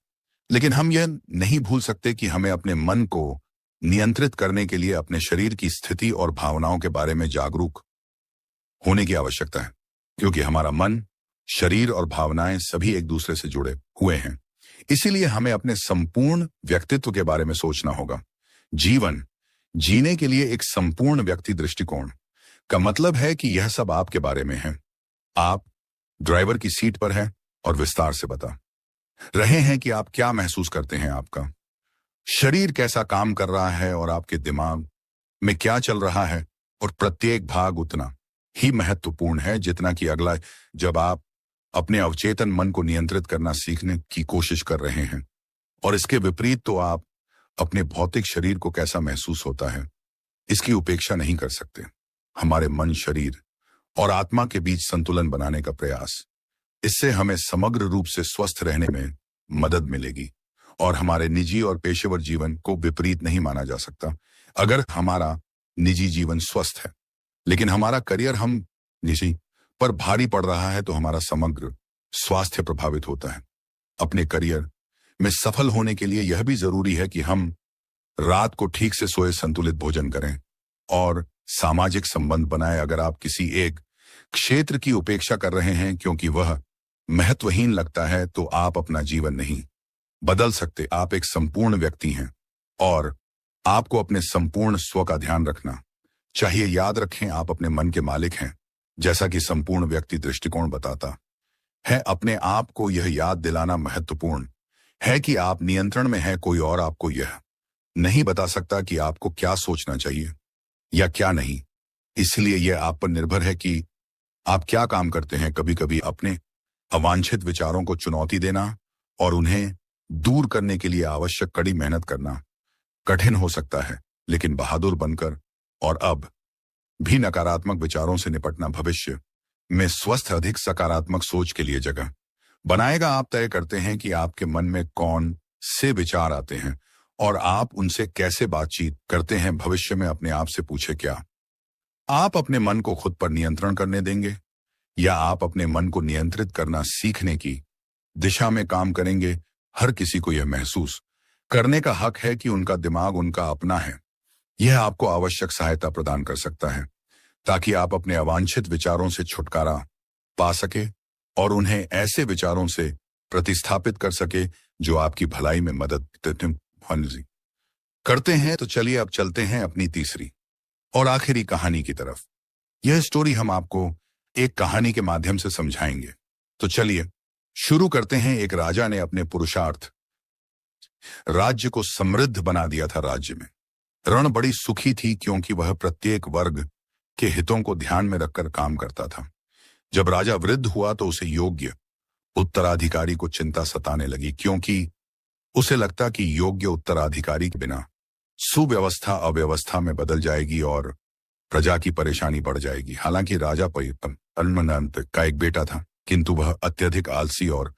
S1: लेकिन हम यह नहीं भूल सकते कि हमें अपने मन को नियंत्रित करने के लिए अपने शरीर की स्थिति और भावनाओं के बारे में जागरूक होने की आवश्यकता है, क्योंकि हमारा मन, शरीर और भावनाएं सभी एक दूसरे से जुड़े हुए हैं। इसीलिए हमें अपने संपूर्ण व्यक्तित्व के बारे में सोचना होगा। जीवन जीने के लिए एक संपूर्ण व्यक्ति दृष्टिकोण का मतलब है कि यह सब आपके बारे में है। आप ड्राइवर की सीट पर हैं और विस्तार से बता रहे हैं कि आप क्या महसूस करते हैं। आपका शरीर कैसा काम कर रहा है और आपके दिमाग में क्या चल रहा है, और प्रत्येक भाग उतना ही महत्वपूर्ण है जितना कि अगला। जब आप अपने अवचेतन मन को नियंत्रित करना सीखने की कोशिश कर रहे हैं और इसके विपरीत, तो आप अपने भौतिक शरीर को कैसा महसूस होता है इसकी उपेक्षा नहीं कर सकते। हमारे मन, शरीर और आत्मा के बीच संतुलन बनाने का प्रयास, इससे हमें समग्र रूप से स्वस्थ रहने में मदद मिलेगी और हमारे निजी और पेशेवर जीवन को विपरीत नहीं माना जा सकता। अगर हमारा निजी जीवन स्वस्थ है लेकिन हमारा करियर हम निजी पर भारी पड़ रहा है तो हमारा समग्र स्वास्थ्य प्रभावित होता है। अपने करियर में सफल होने के लिए यह भी जरूरी है कि हम रात को ठीक से सोए, संतुलित भोजन करें और सामाजिक संबंध बनाएं। अगर आप किसी एक क्षेत्र की उपेक्षा कर रहे हैं क्योंकि वह महत्वहीन लगता है तो आप अपना जीवन नहीं बदल सकते। आप एक संपूर्ण व्यक्ति हैं और आपको अपने संपूर्ण स्व का ध्यान रखना चाहिए। याद रखें, आप अपने मन के मालिक हैं, जैसा कि संपूर्ण व्यक्ति दृष्टिकोण बताता है। अपने आप को यह याद दिलाना महत्वपूर्ण है कि आप नियंत्रण में हैं। कोई और आपको यह नहीं बता सकता कि आपको क्या सोचना चाहिए या क्या नहीं। इसलिए यह आप पर निर्भर है कि आप क्या काम करते हैं। कभी कभी अपने अवांछित विचारों को चुनौती देना और उन्हें दूर करने के लिए आवश्यक कड़ी मेहनत करना कठिन हो सकता है, लेकिन बहादुर बनकर और अब भी नकारात्मक विचारों से निपटना भविष्य में स्वस्थ, अधिक सकारात्मक सोच के लिए जगह बनाएगा। आप तय करते हैं कि आपके मन में कौन से विचार आते हैं और आप उनसे कैसे बातचीत करते हैं। भविष्य में अपने आप से पूछे, क्या आप अपने मन को खुद पर नियंत्रण करने देंगे या आप अपने मन को नियंत्रित करना सीखने की दिशा में काम करेंगे? हर किसी को यह महसूस करने का हक है कि उनका दिमाग उनका अपना है। यह आपको आवश्यक सहायता प्रदान कर सकता है ताकि आप अपने अवांछित विचारों से छुटकारा पा सके और उन्हें ऐसे विचारों से प्रतिस्थापित कर सके जो आपकी भलाई में मदद करते हैं। तो चलिए अब चलते हैं अपनी तीसरी और आखिरी कहानी की तरफ। यह स्टोरी हम आपको एक कहानी के माध्यम से समझाएंगे। तो चलिए शुरू करते हैं। एक राजा ने अपने पुरुषार्थ राज्य को समृद्ध बना दिया था। राज्य में रण बड़ी सुखी थी क्योंकि वह प्रत्येक वर्ग के हितों को ध्यान में रखकर काम करता था। जब राजा वृद्ध हुआ तो उसे योग्य उत्तराधिकारी को चिंता सताने लगी क्योंकि उसे लगता कि योग्य उत्तराधिकारी के बिना सुव्यवस्था अव्यवस्था में बदल जाएगी और प्रजा की परेशानी बढ़ जाएगी। हालांकि राजा पद्मनंत का एक बेटा था किंतु वह अत्यधिक आलसी और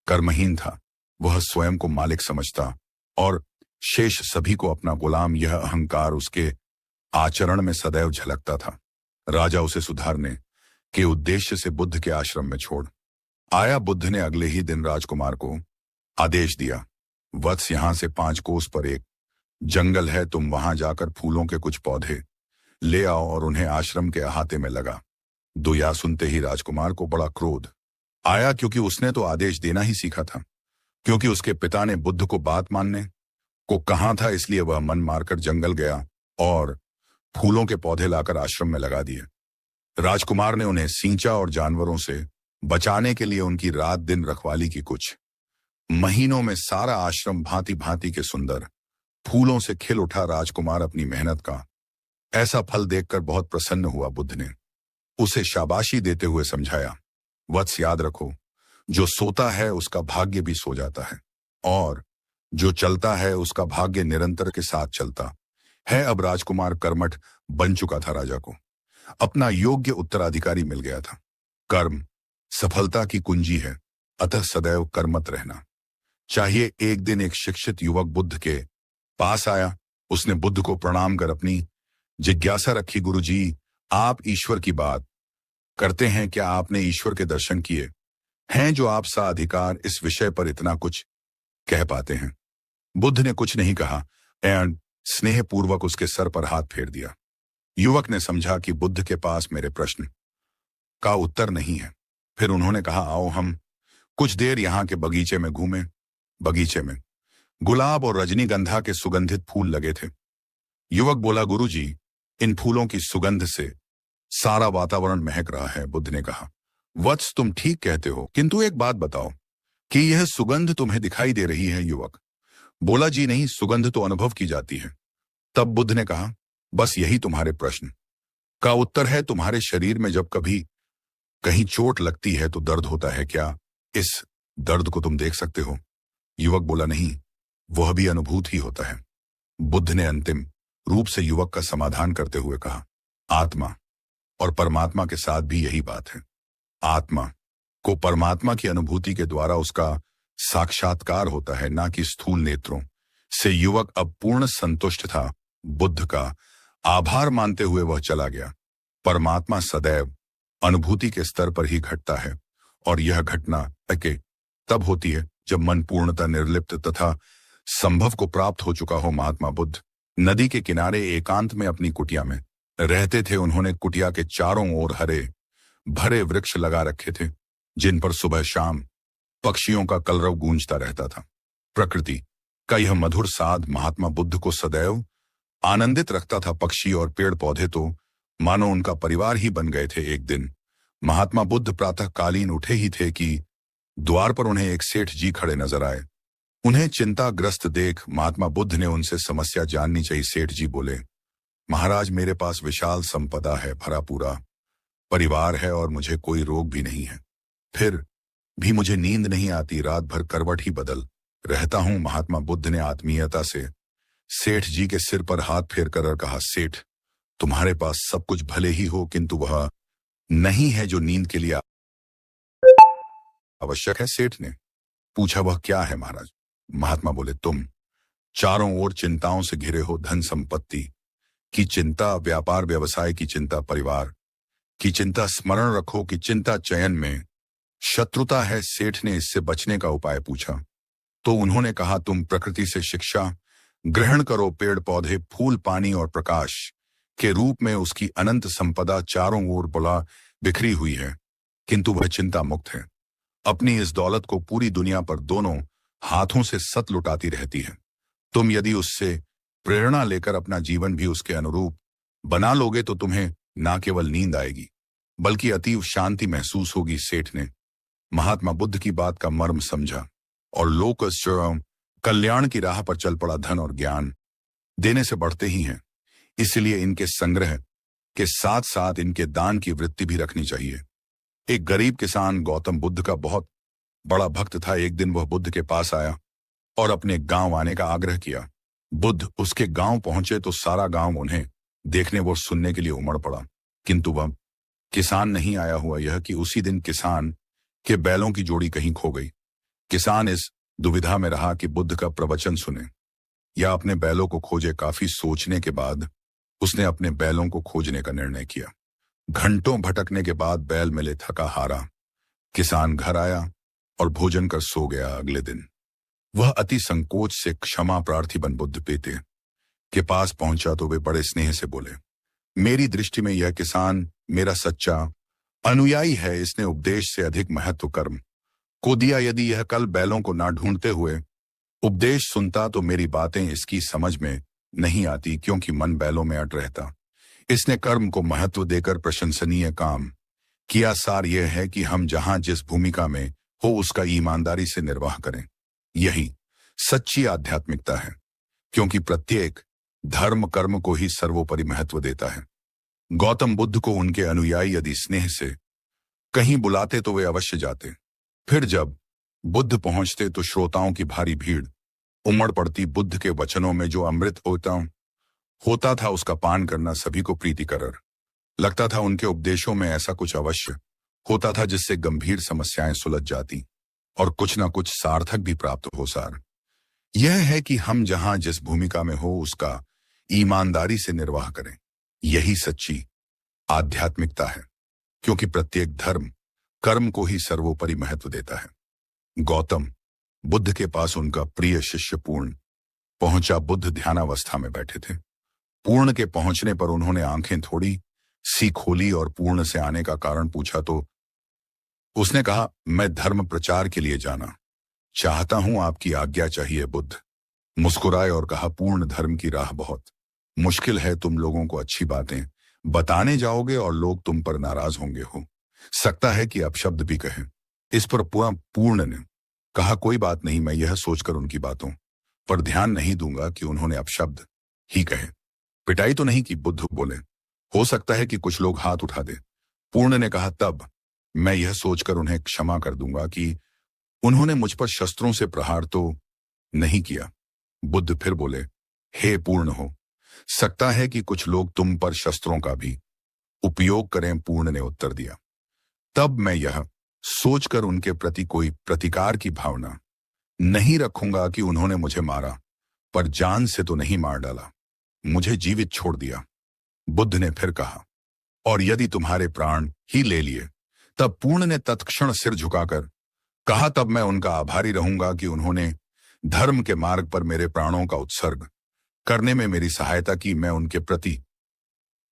S1: कर्महीन था। वह स्वयं को मालिक समझता और शेष सभी को अपना गुलाम। यह अहंकार उसके आचरण में सदैव झलकता था। राजा उसे सुधारने के उद्देश्य से बुद्ध के आश्रम में छोड़ आया। बुद्ध ने अगले ही दिन राजकुमार को आदेश दिया, वत्स, यहां से 5 कोस पर एक जंगल है, तुम वहां जाकर फूलों के कुछ पौधे ले आओ और उन्हें आश्रम के अहाते में लगा दो। या सुनते ही राजकुमार को बड़ा क्रोध आया क्योंकि उसने तो आदेश देना ही सीखा था, क्योंकि उसके पिता ने बुद्ध को बात मानने को कहा था। इसलिए वह मन मारकर जंगल गया और फूलों के पौधे लाकर आश्रम में लगा दिए। राजकुमार ने उन्हें सींचा और जानवरों से बचाने के लिए उनकी रात दिन रखवाली की। कुछ महीनों में सारा आश्रम भांति भांति के सुंदर फूलों से खिल उठा। राजकुमार अपनी मेहनत का ऐसा फल देखकर बहुत प्रसन्न हुआ। बुद्ध ने उसे शाबाशी देते हुए समझाया, वत्स, याद रखो, जो सोता है उसका भाग्य भी सो जाता है और जो चलता है उसका भाग्य निरंतर के साथ चलता है। अब राजकुमार कर्मठ बन चुका था। राजा को अपना योग्य उत्तराधिकारी मिल गया था। कर्म सफलता की कुंजी है, अतः सदैव कर्मठ रहना चाहिए। एक दिन एक शिक्षित युवक बुद्ध के पास आया। उसने बुद्ध को प्रणाम कर अपनी जिज्ञासा रखी, गुरुजी, आप ईश्वर की बात करते हैं, क्या आपने ईश्वर के दर्शन किए हैं जो आप सा अधिकार इस विषय पर इतना कुछ कह पाते हैं? बुद्ध ने कुछ नहीं कहा एंड स्नेहपूर्वक उसके सर पर हाथ फेर दिया। युवक ने समझा कि बुद्ध के पास मेरे प्रश्न का उत्तर नहीं है। फिर उन्होंने कहा, आओ हम कुछ देर यहाँ के बगीचे में घूमें। बगीचे में गुलाब और रजनीगंधा के सुगंधित फूल लगे थे। युवक बोला, गुरुजी, इन फूलों की सुगंध से सारा वातावरण महक रहा है। बुद्ध ने कहा, वत्स, तुम ठीक कहते हो, किंतु एक बात बताओ कि यह सुगंध तुम्हें दिखाई दे रही है? युवक बोला, जी नहीं, सुगंध तो अनुभव की जाती है। तब बुद्ध ने कहा, बस यही तुम्हारे प्रश्न का उत्तर है। तुम्हारे शरीर में जब कभी कहीं चोट लगती है तो दर्द होता है, क्या इस दर्द को तुम देख सकते हो? युवक बोला, नहीं, वह भी अनुभूत ही होता है। बुद्ध ने अंतिम रूप से युवक का समाधान करते हुए कहा, आत्मा और परमात्मा के साथ भी यही बात है। आत्मा को परमात्मा की अनुभूति के द्वारा उसका साक्षात्कार होता है, ना कि स्थूल नेत्रों से। युवक अब पूर्ण संतुष्ट था। बुद्ध का आभार मानते हुए वह चला गया। परमात्मा सदैव अनुभूति के स्तर पर ही घटता है और यह घटना तब होती है जब मन पूर्णतः निर्लिप्त तथा संभव को प्राप्त हो चुका हो। महात्मा बुद्ध नदी के किनारे एकांत में अपनी कुटिया में रहते थे। उन्होंने कुटिया के चारों ओर हरे भरे वृक्ष लगा रखे थे जिन पर सुबह शाम पक्षियों का कलरव गूंजता रहता था। प्रकृति का यह मधुर साध महात्मा बुद्ध को सदैव आनंदित रखता था। पक्षी और पेड़ पौधे तो मानो उनका परिवार ही बन गए थे। एक दिन महात्मा बुद्ध प्रातःकालीन उठे ही थे कि द्वार पर उन्हें एक सेठ जी खड़े नजर आए। उन्हें चिंताग्रस्त देख महात्मा बुद्ध ने उनसे समस्या जाननी चाहिए। सेठ जी बोले, महाराज, मेरे पास विशाल संपदा है, भरा पूरा परिवार है और मुझे कोई रोग भी नहीं है। फिर भी मुझे नींद नहीं आती, रात भर करवट ही बदल रहता हूं। महात्मा बुद्ध ने आत्मीयता से सेठ जी के सिर पर हाथ फेर कर कहा, सेठ, तुम्हारे पास सब कुछ भले ही हो किंतु वह नहीं है जो नींद के लिए आवश्यक है। सेठ ने पूछा, वह क्या है महाराज? महात्मा बोले, तुम चारों ओर चिंताओं से घिरे हो, धन संपत्ति की चिंता, व्यापार व्यवसाय की चिंता, परिवार की चिंता। स्मरण रखो कि चिंता चयन में शत्रुता है। सेठ ने इससे बचने का उपाय पूछा तो उन्होंने कहा, तुम प्रकृति से शिक्षा ग्रहण करो। पेड़ पौधे, फूल, पानी और प्रकाश के रूप में उसकी अनंत संपदा चारों ओर बुला बिखरी हुई है, किंतु वह चिंता मुक्त है। अपनी इस दौलत को पूरी दुनिया पर दोनों हाथों से सत लुटाती रहती है। तुम यदि उससे प्रेरणा लेकर अपना जीवन भी उसके अनुरूप बना लोगे तो तुम्हें ना केवल नींद आएगी बल्कि अतीव शांति महसूस होगी। सेठ ने महात्मा बुद्ध की बात का मर्म समझा और लोक कल्याण की राह पर चल पड़ा। धन और ज्ञान देने से बढ़ते ही हैं, इसलिए इनके संग्रह के साथ साथ इनके दान की वृत्ति भी रखनी चाहिए। एक गरीब किसान गौतम बुद्ध का बहुत बड़ा भक्त था। एक दिन वह बुद्ध के पास आया और अपने गांव आने का आग्रह किया। बुद्ध उसके गांव पहुंचे तो सारा गांव उन्हें देखने व सुनने के लिए उमड़ पड़ा, किंतु वह किसान नहीं आया। हुआ यह कि उसी दिन किसान के बैलों की जोड़ी कहीं खो गई। किसान इस दुविधा में रहा कि बुद्ध का प्रवचन सुने या अपने बैलों को खोजे। काफी सोचने के बाद उसने अपने बैलों को खोजने का निर्णय किया। घंटों भटकने के बाद बैल मिले। थका हारा किसान घर आया और भोजन कर सो गया। अगले दिन वह अति संकोच से क्षमा प्रार्थी बन बुद्ध पेते के पास पहुंचा तो वे बड़े स्नेह से बोले, मेरी दृष्टि में यह किसान मेरा सच्चा अनुयायी है। इसने उपदेश से अधिक महत्व कर्म को दिया। यदि यह कल बैलों को ना ढूंढते हुए उपदेश सुनता तो मेरी बातें इसकी समझ में नहीं आती, क्योंकि मन बैलों में अट रहता। इसने कर्म को महत्व देकर प्रशंसनीय काम किया। सार यह है कि हम जहां जिस भूमिका में हो उसका ईमानदारी से निर्वाह करें। यही सच्ची आध्यात्मिकता है, क्योंकि प्रत्येक धर्म कर्म को ही सर्वोपरि महत्व देता है। गौतम बुद्ध को उनके अनुयायी यदि स्नेह से कहीं बुलाते तो वे अवश्य जाते। फिर जब बुद्ध पहुंचते तो श्रोताओं की भारी भीड़ उमड़ पड़ती। बुद्ध के वचनों में जो अमृत होता था उसका पान करना सभी को प्रीतिकर लगता था। उनके उपदेशों में ऐसा कुछ अवश्य होता था जिससे गंभीर समस्याएं सुलझ जाती और कुछ ना कुछ सार्थक भी प्राप्त हो। सार यह है कि हम जहां जिस भूमिका में हो उसका ईमानदारी से निर्वाह करें। यही सच्ची आध्यात्मिकता है, क्योंकि प्रत्येक धर्म कर्म को ही सर्वोपरि महत्व देता है। गौतम बुद्ध के पास उनका प्रिय शिष्य पूर्ण पहुंचा। बुद्ध ध्यानावस्था में बैठे थे। पूर्ण के पहुंचने पर उन्होंने आंखें थोड़ी सी खोली और पूर्ण से आने का कारण पूछा तो उसने कहा, मैं धर्म प्रचार के लिए जाना चाहता हूं, आपकी आज्ञा चाहिए। बुद्ध मुस्कुराए और कहा, पूर्ण धर्म की राह बहुत मुश्किल है। तुम लोगों को अच्छी बातें बताने जाओगे और लोग तुम पर नाराज होंगे। हो सकता है कि अपशब्द भी कहें। इस पर पूर्ण ने कहा, कोई बात नहीं, मैं यह सोचकर उनकी बातों पर ध्यान नहीं दूंगा कि उन्होंने अपशब्द ही कहे। पिटाई तो नहीं की। बुद्ध बोले, हो सकता है कि कुछ लोग हाथ उठा दे। पूर्ण ने कहा, तब मैं यह सोचकर उन्हें क्षमा कर दूंगा कि उन्होंने मुझ पर शस्त्रों से प्रहार तो नहीं किया। बुद्ध फिर बोले, हे पूर्ण, हो सकता है कि कुछ लोग तुम पर शस्त्रों का भी उपयोग करें। पूर्ण ने उत्तर दिया, तब मैं यह सोचकर उनके प्रति कोई प्रतिकार की भावना नहीं रखूंगा कि उन्होंने मुझे मारा, पर जान से तो नहीं मार डाला, मुझे जीवित छोड़ दिया। बुद्ध ने फिर कहा, और यदि तुम्हारे प्राण ही ले लिए? तब पूर्ण ने तत्क्षण सिर झुकाकर कहा, तब मैं उनका आभारी रहूंगा कि उन्होंने धर्म के मार्ग पर मेरे प्राणों का उत्सर्ग करने में मेरी सहायता की। मैं उनके प्रति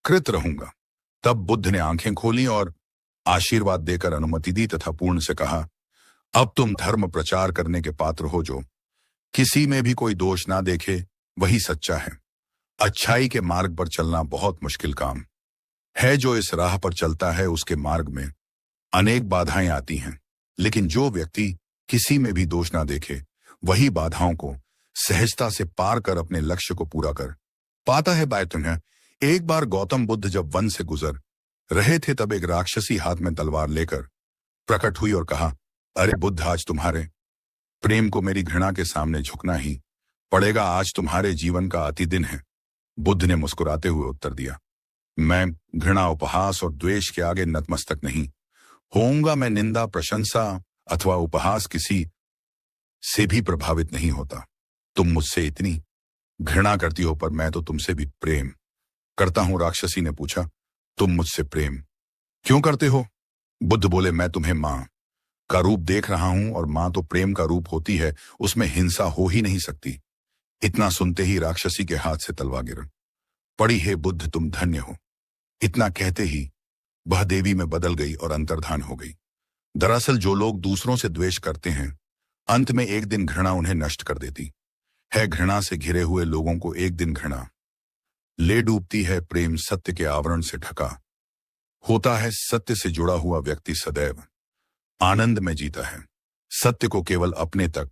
S1: कृत रहूंगा। तब बुद्ध ने आंखें खोली और आशीर्वाद देकर अनुमति दी तथा पूर्ण से कहा, अब तुम धर्म प्रचार करने के पात्र हो। जो किसी में भी कोई दोष ना देखे वही सच्चा है। अच्छाई के मार्ग पर चलना बहुत मुश्किल काम है। जो इस राह पर चलता है उसके मार्ग में अनेक बाधाएं आती हैं, लेकिन जो व्यक्ति किसी में भी दोष ना देखे वही बाधाओं को सहजता से पार कर अपने लक्ष्य को पूरा कर पाता है। बायतुन है, एक बार गौतम बुद्ध जब वन से गुजर रहे थे तब एक राक्षसी हाथ में तलवार लेकर प्रकट हुई और कहा, अरे बुद्ध, आज तुम्हारे प्रेम को मेरी घृणा के सामने झुकना ही पड़ेगा। आज तुम्हारे जीवन का अति दिन है। बुद्ध ने मुस्कुराते हुए उत्तर दिया, मैं घृणा, उपहास और द्वेष के आगे नतमस्तक नहीं होऊंगा। मैं निंदा, प्रशंसा अथवा उपहास किसी से भी प्रभावित नहीं होता। तुम मुझसे इतनी घृणा करती हो, पर मैं तो तुमसे भी प्रेम करता हूं, राक्षसी ने पूछा। तुम मुझसे प्रेम क्यों करते हो? बुद्ध बोले, मैं तुम्हें मां का रूप देख रहा हूं और मां तो प्रेम का रूप होती है, उसमें हिंसा हो ही नहीं सकती। इतना सुनते ही राक्षसी के हाथ से तलवार गिर पड़ी। हे बुद्ध, तुम धन्य हो। इतना कहते ही वह देवी में बदल गई और अंतर्धान हो गई। दरअसल जो लोग दूसरों से द्वेष करते हैं, अंत में एक दिन घृणा उन्हें नष्ट कर देती है। घृणा से घिरे हुए लोगों को एक दिन घृणा ले डूबती है। प्रेम सत्य के आवरण से ढका होता है। सत्य से जुड़ा हुआ व्यक्ति सदैव आनंद में जीता है। सत्य को केवल अपने तक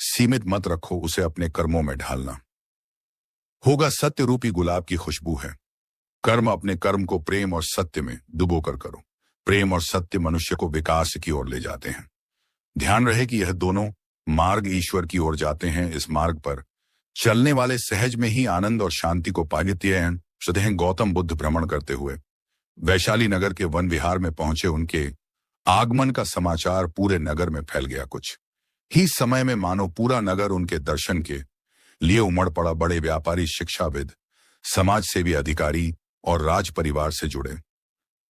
S1: सीमित मत रखो, उसे अपने कर्मों में ढालना होगा। सत्य रूपी गुलाब की खुशबू है। कर्म अपने कर्म को प्रेम और सत्य में डुबोकर करो। प्रेम और सत्य मनुष्य को विकास की ओर ले जाते हैं। ध्यान रहे कि यह दोनों मार्ग ईश्वर की ओर जाते हैं। इस मार्ग पर चलने वाले सहज में ही आनंद और शांति को पाते हैं। सदैव गौतम बुद्ध भ्रमण करते हुए वैशाली नगर के वन विहार में पहुंचे। उनके आगमन का समाचार पूरे नगर में फैल गया। कुछ ही समय में मानो पूरा नगर उनके दर्शन के लिए उमड़ पड़ा। बड़े व्यापारी, शिक्षाविद, समाज सेवी, अधिकारी और राज परिवार से जुड़े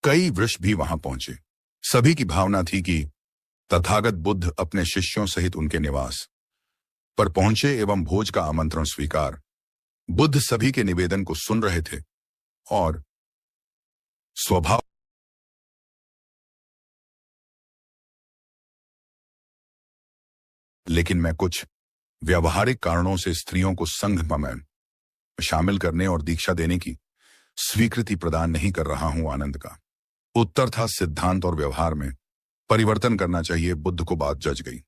S1: कई वृक्ष भी वहां पहुंचे। सभी की भावना थी कि तथागत बुद्ध अपने शिष्यों सहित उनके निवास पर पहुंचे एवं भोज का आमंत्रण स्वीकार। बुद्ध सभी के निवेदन को सुन रहे थे और स्वभाव लेकिन मैं कुछ व्यावहारिक कारणों से स्त्रियों को संघ में शामिल करने और दीक्षा देने की स्वीकृति प्रदान नहीं कर रहा हूं। आनंद का उत्तर था, सिद्धांत और व्यवहार में परिवर्तन करना चाहिए। बुद्ध को बात जच गई।